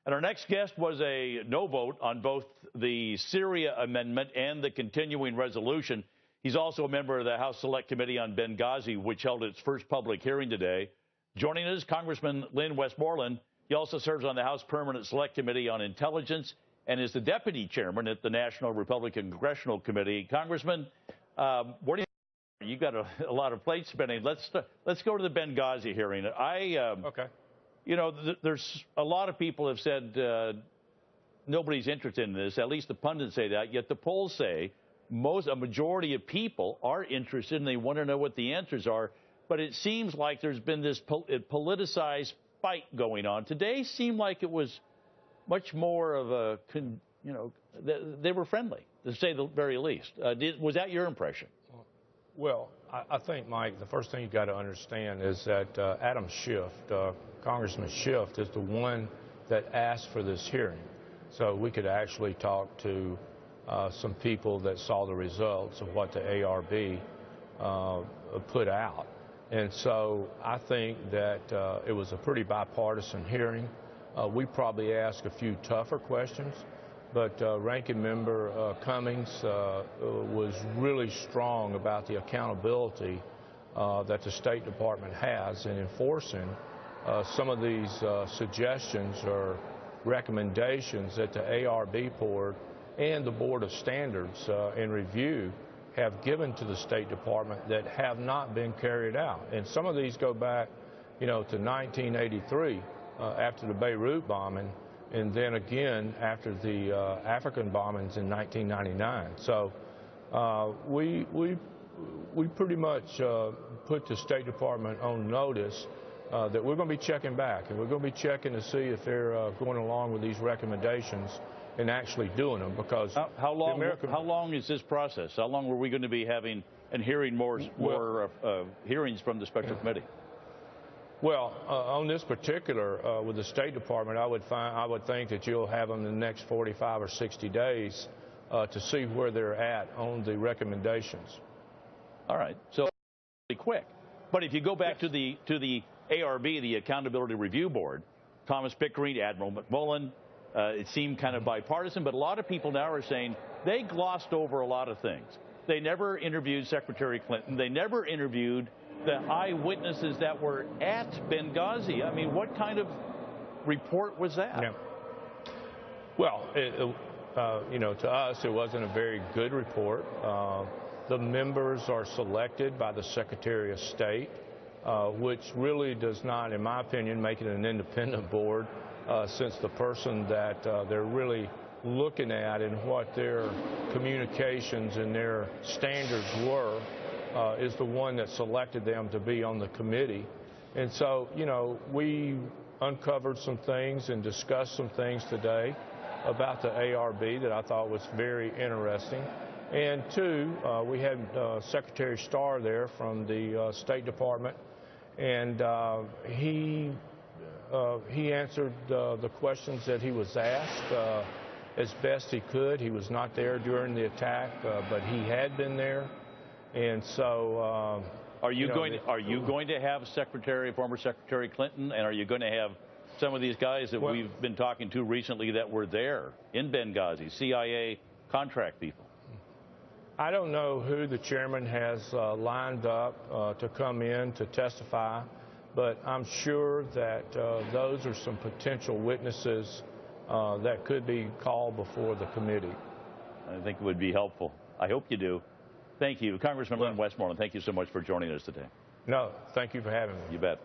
And our next guest was a no vote on both the Syria amendment and the continuing resolution. He's also a member of the House Select Committee on Benghazi, which held its first public hearing today. Joining us, Congressman Lynn Westmoreland. He also serves on the House Permanent Select Committee on Intelligence and is the deputy chairman at the National Republican Congressional Committee. Congressman, what do you got a lot of plate spinning. Let's go to the Benghazi hearing. Okay. You know, there's a lot of people have said nobody's interested in this. At least the pundits say that. Yet the polls say a majority of people are interested and they want to know what the answers are. But it seems like there's been this politicized fight going on. Today seemed like it was much more of a, they were friendly, to say the very least. Was that your impression? Well, I think, Mike, the first thing you got to understand is that Adam Schiff, Congressman Schiff, is the one that asked for this hearing. So we could actually talk to some people that saw the results of what the ARB put out. And so I think that it was a pretty bipartisan hearing. We probably asked a few tougher questions, but Ranking Member Cummings was really strong about the accountability that the State Department has in enforcing some of these suggestions or recommendations that the ARB board and the Board of Standards and Review have given to the State Department that have not been carried out. And some of these go back, to 1983 after the Beirut bombing, and then again after the African bombings in 1999. So we pretty much put the State Department on notice that we're going to be checking back, and we're going to be checking to see if they're going along with these recommendations and actually doing them. Because how long is this process? How long were we going to be having and hearing more hearings from the Special Committee? Well, on this particular, with the State Department, I would think that you'll have them in the next 45 or 60 days to see where they're at on the recommendations. All right, so pretty quick. But if you go back to the ARB, the Accountability Review Board, Thomas Pickering, Admiral McMullen, it seemed kind of bipartisan, but a lot of people now are saying they glossed over a lot of things. They never interviewed Secretary Clinton. They never interviewed the eyewitnesses that were at Benghazi. I mean, what kind of report was that? Yeah. Well, to us, it wasn't a very good report. The members are selected by the Secretary of State, which really does not, in my opinion, make it an independent board, since the person that they're really looking at and what their communications and their standards were is the one that selected them to be on the committee. And so, we uncovered some things and discussed some things today about the ARB that I thought was very interesting. And two, we had Secretary Starr there from the State Department, and he answered the questions that he was asked as best he could. He was not there during the attack, but he had been there. And so, are you going to have former Secretary Clinton, and are you going to have some of these guys that we've been talking to recently that were there in Benghazi, CIA contract people? I don't know who the chairman has lined up to come in to testify, but I'm sure that those are some potential witnesses that could be called before the committee. I think it would be helpful. I hope you do. Thank you. Congressman Lynn Westmoreland, thank you so much for joining us today. No, thank you for having me. You bet.